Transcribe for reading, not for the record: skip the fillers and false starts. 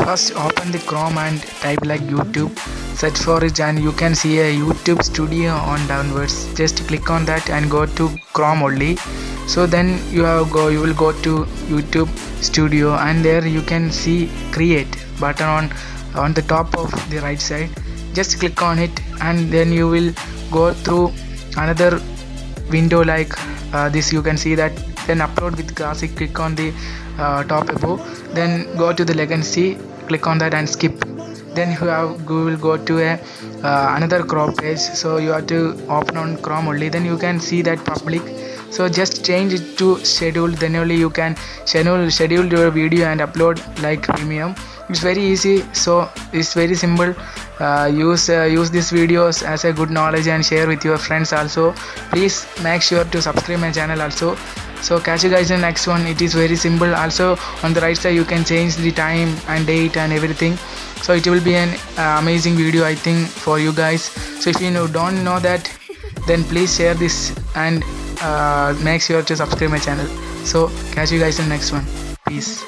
first open the Chrome and type like YouTube, search for it, and you can see a YouTube studio on downwards. Just click on that and go to Chrome only. So then you will go to YouTube studio, and there you can see create button on the top of the right side. Just click on it, and then you will go through another window like this. You can see that. Then upload with classic, click on the top above, then go to the legacy, click on that and skip. Then you will go to a another Chrome page, so you have to open on Chrome only. Then you can see that public, so just change it to schedule, then only you can schedule your video and upload like premium. It's very easy, so it's very simple. Use these videos as a good knowledge and share with your friends also. Please make sure to subscribe my channel also. So catch you guys in the next one. It is very simple. Also on the right side you can change the time and date and everything, so it will be an amazing video I think for you guys. So if you don't know that, then please share this and make sure to subscribe my channel. So catch you guys in the next one. Peace.